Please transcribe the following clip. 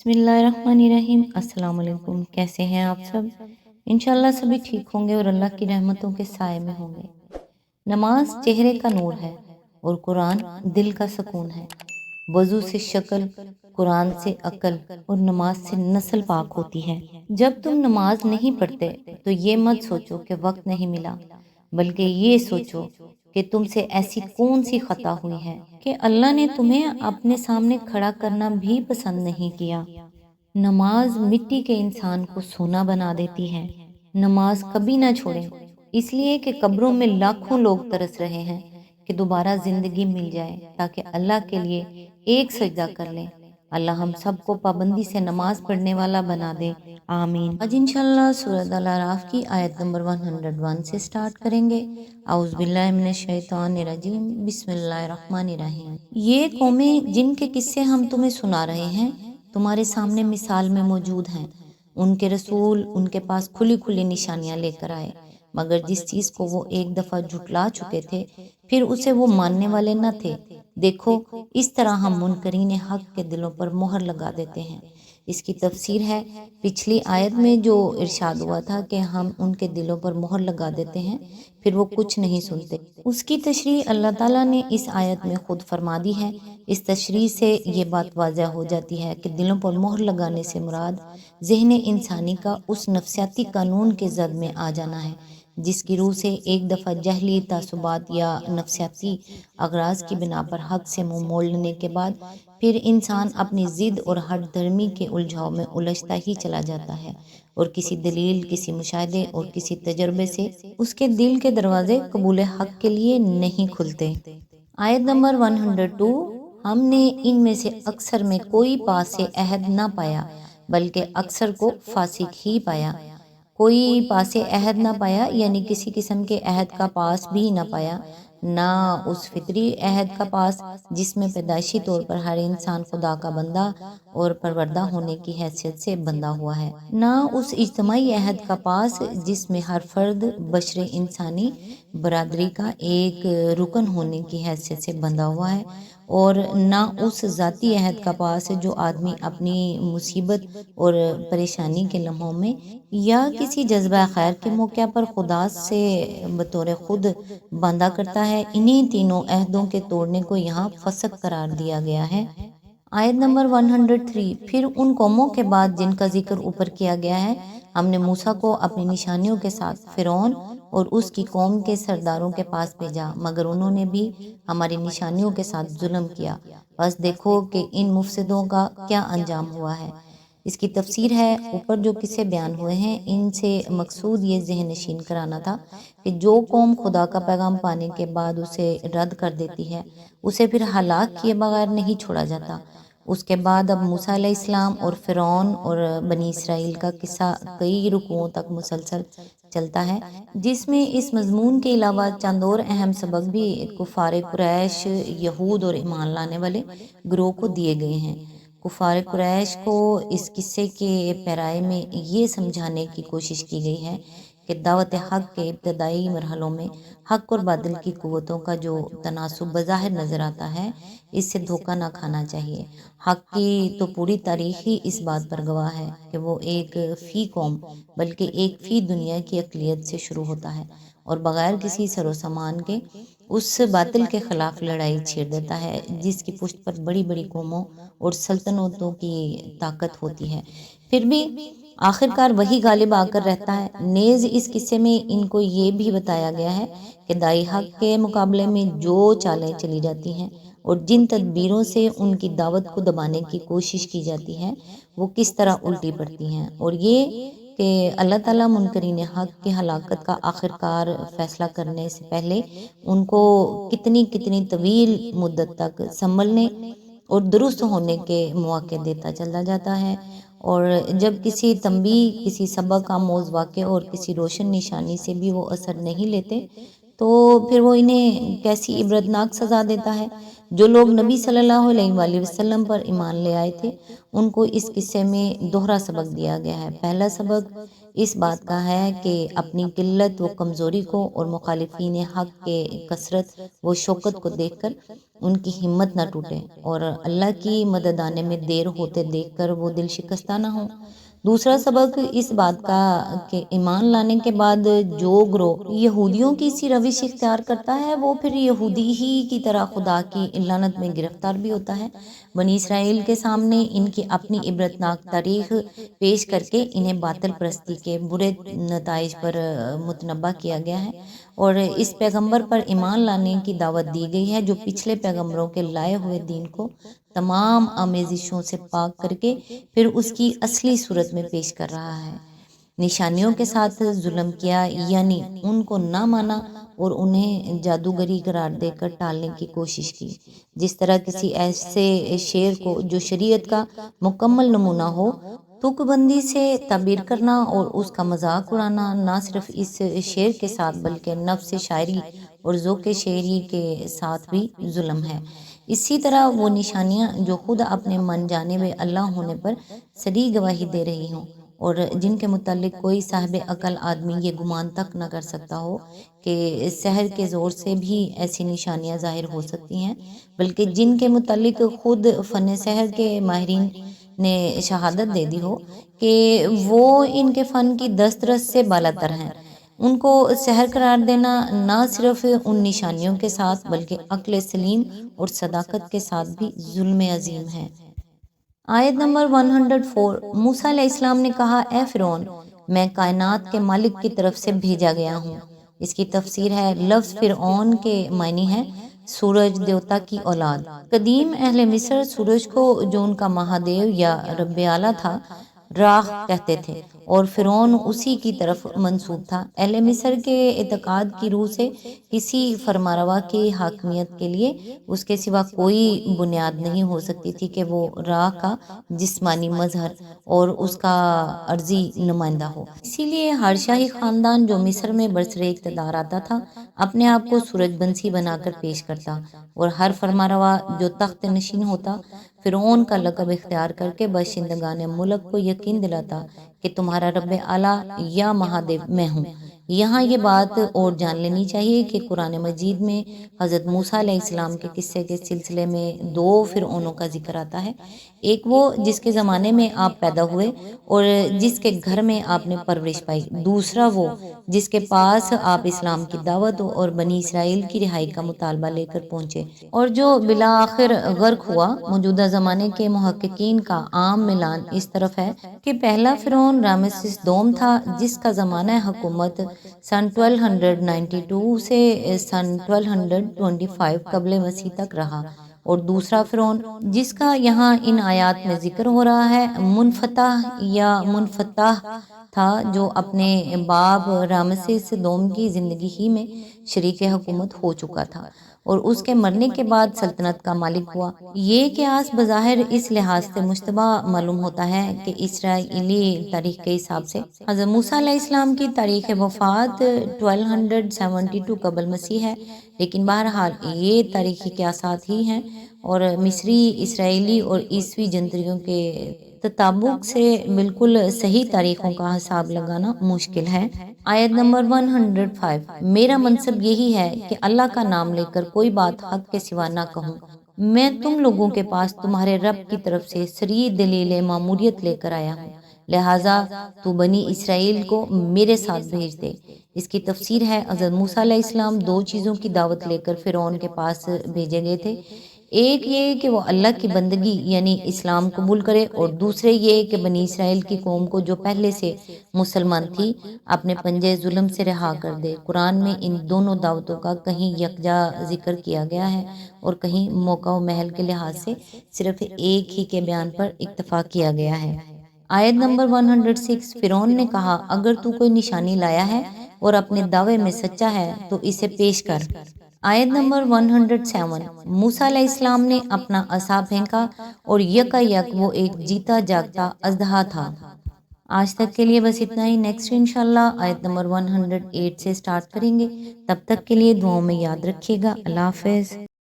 बिस्मिल्लाहिर्रहमानिर्रहीम। अस्सलाम वालेकुम। कैसे हैं आप सब? इंशाल्लाह सभी ठीक होंगे और अल्लाह की रहमतों के साए में होंगे। नमाज चेहरे का नूर है और कुरान दिल का सुकून है। वजू से शक्ल, कुरान से अकल और नमाज से नस्ल पाक होती है। जब तुम नमाज नहीं पढ़ते तो ये मत सोचो कि वक्त नहीं मिला, बल्कि ये सोचो कि तुमसे ऐसी कौन सी खता हुई है कि अल्लाह ने तुम्हें अपने सामने खड़ा करना भी पसंद नहीं किया। नमाज मिट्टी के इंसान को सोना बना देती है। नमाज कभी ना छोड़ें, इसलिए कि कब्रों में लाखों लोग तरस रहे हैं कि दोबारा जिंदगी मिल जाए ताकि अल्लाह के लिए एक सजदा कर लें। अल्लाह हम सबको पाबंदी से नमाज पढ़ने वाला बना दे, आमीन। आज इंशाल्लाह सूरह अल अराफ की आयत नंबर 101 से स्टार्ट करेंगे। औज़ु बिल्लाहि मिनश शैतानिर रजीम, बिस्मिल्लाहिर रहमानिर रहीम। ये कौमें जिनके किस्से हम तुम्हें सुना रहे हैं तुम्हारे सामने मिसाल में मौजूद हैं। उनके रसूल उनके पास खुली खुली निशानियां लेकर आए, मगर जिस चीज को वो एक दफा झुटला चुके थे फिर उसे वो मानने वाले न थे। देखो, इस तरह हम मुनकरीन हक के दिलों पर मोहर लगा देते हैं। इसकी तफसीर है पिछली आयत में जो इरशाद हुआ था कि हम उनके दिलों पर मोहर लगा देते हैं फिर वो कुछ नहीं सुनते। उसकी तशरीह अल्लाह ताला ने इस आयत में खुद फरमा दी है। इस तशरीह से ये बात वाज़ह हो जाती है कि दिलों पर मोहर लगाने से मुराद ज़हन इंसानी का उस नफ्सियाती कानून के जद में आ जाना है जिसकी रूह से एक दफ़ा जहली तासुबात या नफ्सियाती अगराज की बिना पर हक से मुंह मोड़ लेने के बाद फिर इंसान अपनी ज़िद और हट धर्मी के उलझाव में उलझता ही चला जाता है और किसी दलील, किसी मुशाहिदे और किसी तजर्बे से उसके दिल के दरवाजे कबूल हक के लिए नहीं खुलते। आयत नंबर 102, हमने इनमें से अक्सर में कोई पास से अहद ना पाया बल्कि अक्सर को फासिक ही पाया। कोई पासे अहद ना पाया यानी किसी किस्म के अहद का पास भी ना पाया, ना उस फितरी अहद का पास जिसमें पैदाइशी तौर पर हर इंसान खुदा का बंदा और परवरदा होने की हैसियत से बंधा हुआ है, ना उस इज्तिमाई अहद का पास जिसमें हर फर्द बशरे इंसानी बरादरी का एक रुकन होने की हैसियत से बंधा हुआ है, और ना उस ज़ाती अहद का पास जो आदमी अपनी मुसीबत और परेशानी के लम्हों में या किसी जज्बा खैर के मौके पर खुदा से बतौर खुद बांधा करता है। इन्हीं तीनों अहदों के तोड़ने को यहाँ फसक करार दिया गया है। आयत नंबर 103, फिर उन कौमों के बाद जिनका जिक्र ऊपर किया गया है हमने मूसा को अपनी निशानियों के साथ फिरौन और उसकी कौम के सरदारों के पास भेजा, मगर उन्होंने भी हमारी निशानियों के साथ जुल्म किया। बस देखो कि इन मुफसिदों का क्या अंजाम हुआ है। इसकी तफसीर है ऊपर जो किस्से बयान हुए हैं इनसे मकसूद ये ज़हन नशीन कराना था कि जो कौम खुदा का पैगाम पाने के बाद उसे रद्द कर देती है उसे फिर हलाक किए बगैर नहीं छोड़ा जाता। उसके बाद अब मूसा अलैहिस्सलाम और फ़िरौन और बनी इसराइल का किस्सा कई रुकुओं तक मुसलसल चलता है, जिसमें इस मजमून के अलावा चंद और अहम सबक भी कुफार कुरैश, यहूद और ईमान लाने वाले ग्रोह को दिए गए हैं। कुफार कुरैश को इस किस्से के पैराए में ये समझाने की कोशिश की गई है कि दावत हक के इब्तदाई मरहलों में हक और बातिल की कुव्वतों का जो तनासुब बज़ाहिर नज़र आता है इससे धोखा ना खाना चाहिए। हक की तो पूरी तारीख ही इस बात पर गवाह है कि वो एक फ़ी कौम बल्कि एक फ़ी दुनिया की अक़लियत से शुरू होता है और बग़ैर किसी सरो सामान के उस बातिल के ख़िलाफ़ लड़ाई छेड़ देता है जिसकी पुष्ट पर बड़ी बड़ी कौमों और सल्तनतों की ताकत होती है। फिर भी आखिरकार वही गालिब आकर रहता है। नेज़ इस किस्से में इनको ये भी बताया गया है कि दाई हक के मुकाबले में जो चालें चली जाती हैं और जिन तदबीरों से उनकी दावत को दबाने की कोशिश की जाती है वो किस तरह उल्टी पड़ती हैं, और ये कि अल्लाह ताला मुनकरीन हक की हलाकत का आखिरकार फैसला करने से पहले उनको कितनी कितनी तवील मुद्दत तक संभलने और दुरुस्त होने के मौके देता चला जाता है। और जब किसी तंबी, किसी सबक आमोज़ वाक़े और किसी रोशन निशानी से भी वो असर नहीं लेते तो फिर वो इन्हें कैसी इबरतनाक सज़ा देता है। जो लोग नबी सल्लल्लाहु अलैहि वसल्लम पर ईमान ले आए थे उनको इस किस्से में दोहरा सबक दिया गया है। पहला सबक اس بات کا ہے کہ اپنی قلت و کمزوری کو اور مخالفین حق کے کثرت و شوکت کو دیکھ کر ان کی ہمت نہ ٹوٹے اور اللہ کی مدد آنے میں دیر ہوتے دیکھ کر وہ دل شکستہ نہ ہو۔ دوسرا سبق اس بات کا کہ ایمان لانے کے بعد جو گروہ یہودیوں کی سی روش اختیار کرتا ہے وہ پھر یہودی ہی کی طرح خدا کی لعنت میں گرفتار بھی ہوتا ہے۔ بنی اسرائیل کے سامنے ان کی اپنی عبرتناک تاریخ پیش کر کے انہیں باطل پرستی کے برے نتائج پر متنبہ کیا گیا ہے اور اس پیغمبر پر ایمان لانے کی دعوت دی گئی ہے جو پچھلے پیغمبروں کے لائے ہوئے دین کو تمام آمیزشوں سے پاک کر کے پھر اس کی اصلی صورت میں پیش کر رہا ہے۔ نشانیوں کے ساتھ ظلم کیا، یعنی ان کو نہ مانا اور انہیں جادوگری قرار دے کر ٹالنے کی کوشش کی، جس طرح کسی ایسے شعر کو جو شریعت کا مکمل نمونہ ہو تک بندی سے تعبیر کرنا اور اس کا مذاق اڑانا نہ صرف اس شعر کے ساتھ بلکہ نفس شاعری اور ذوق شعری کے ساتھ بھی ظلم ہے۔ اسی طرح وہ نشانیاں جو خود اپنے من جانب اللہ ہونے پر صریح گواہی دے رہی ہوں اور جن کے متعلق کوئی صاحب عقل آدمی یہ گمان تک نہ کر سکتا ہو کہ سحر کے زور سے بھی ایسی نشانیاں ظاہر ہو سکتی ہیں، بلکہ جن کے متعلق خود فن سحر کے ماہرین نے شہادت دے دی ہو کہ وہ ان کے فن کی دسترس سے بالاتر ہیں، ان کو سحر قرار دینا نہ صرف ان نشانیوں کے ساتھ بلکہ عقل سلیم اور صداقت کے ساتھ بھی ظلم عظیم ہے۔ آیت نمبر 104۔ موسیٰ علیہ السلام نے کہا، اے فرعون، میں کائنات کے مالک کی طرف سے بھیجا گیا ہوں۔ اس کی تفسیر ہے، لفظ فرعون کے معنی ہے سورج دیوتا کی اولاد۔ قدیم اہل مصر سورج کو جو ان کا مہادیو یا رب اعلیٰ تھا راہ کہتے تھے اور فرعون اسی کی طرف منسوب تھا۔ اہل مصر کے اعتقاد کی روح سے کسی فرمانروا کی حاکمیت کے لیے اس کے سوا کوئی بنیاد نہیں ہو سکتی تھی کہ وہ راہ کا جسمانی مظہر اور اس کا عرضی نمائندہ ہو۔ اسی لیے ہر شاہی خاندان جو مصر میں برسر اقتدار آتا تھا اپنے آپ کو سورج بنسی بنا کر پیش کرتا اور ہر فرمانروا جو تخت نشین ہوتا فرعون کا لقب اختیار کر کے باشندگان ملک کو یقین دلاتا کہ تمہارا رب اعلیٰ یا مہادیو میں ہوں۔ یہاں یہ بات اور جان لینی چاہیے کہ قرآن مجید میں حضرت موسیٰ علیہ السلام کے قصے کے سلسلے میں دو فرعونوں کا ذکر آتا ہے، ایک وہ جس کے زمانے میں آپ پیدا ہوئے اور جس کے گھر میں آپ نے پرورش پائی، دوسرا وہ جس کے پاس آپ اسلام کی دعوت اور بنی اسرائیل کی رہائی کا مطالبہ لے کر پہنچے اور جو بالآخر غرق ہوا۔ موجودہ زمانے کے محققین کا عام میلان اس طرف ہے کہ پہلا فرعون رامسیس دوم تھا جس کا زمانہ حکومت سن 1292 سے سن 1225 قبل مسیح تک رہا، اور دوسرا فرعون جس کا یہاں ان آیات میں ذکر ہو رہا ہے منفتح یا منفتح تھا، جو اپنے باپ رامسیس دوم کی زندگی ہی میں شریک حکومت ہو چکا تھا اور اس کے مرنے کے بعد سلطنت کا مالک ہوا۔ یہ قیاس بظاہر اس لحاظ سے مشتبہ معلوم ہوتا ہے کہ اسرائیلی تاریخ کے حساب سے حضرت موسیٰ علیہ السلام کی تاریخ وفات 1272 قبل مسیح ہے، لیکن بہرحال یہ تاریخی قیاسات ہی ہیں اور مصری، اسرائیلی اور عیسوی جنتریوں کے تطابق سے بالکل صحیح تاریخوں کا حساب لگانا مشکل ہے۔ آیت نمبر 105۔ میرا منصب یہی ہے کہ اللہ کا نام لے کر کوئی بات حق کے سوا نہ کہوں۔ میں تم لوگوں کے پاس تمہارے رب کی طرف سے صریح دلیل ماموریت لے کر آیا ہوں، لہٰذا تو بنی اسرائیل کو میرے ساتھ بھیج دے۔ اس کی تفسیر ہے، حضرت موسیٰ علیہ السلام دو چیزوں کی دعوت لے کر فرعون کے پاس بھیجے گئے تھے، ایک یہ کہ وہ اللہ کی بندگی یعنی اسلام قبول کرے اور دوسرے یہ کہ بنی اسرائیل کی قوم کو جو پہلے سے مسلمان تھی اپنے پنجے ظلم سے رہا کر دے۔ قرآن میں ان دونوں دعوتوں کا کہیں یکجا ذکر کیا گیا ہے اور کہیں موقع و محل کے لحاظ سے صرف ایک ہی کے بیان پر اکتفا کیا گیا ہے۔ آیت نمبر 106۔ فرعون نے کہا، اگر تو کوئی نشانی لایا ہے اور اپنے دعوے میں سچا ہے تو اسے پیش کر۔ آیت نمبر 107۔ موسیٰ علیہ السلام نے اپنا عصا پھینکا اور یکا یک وہ ایک جیتا جاگتا اژدہا تھا۔ آج تک کے لیے بس اتنا ہی، نیکسٹ انشاءاللہ آیت نمبر 108 سے سٹارٹ کریں گے۔ تب تک کے لیے دعاؤں میں یاد رکھیے گا۔ اللہ حافظ۔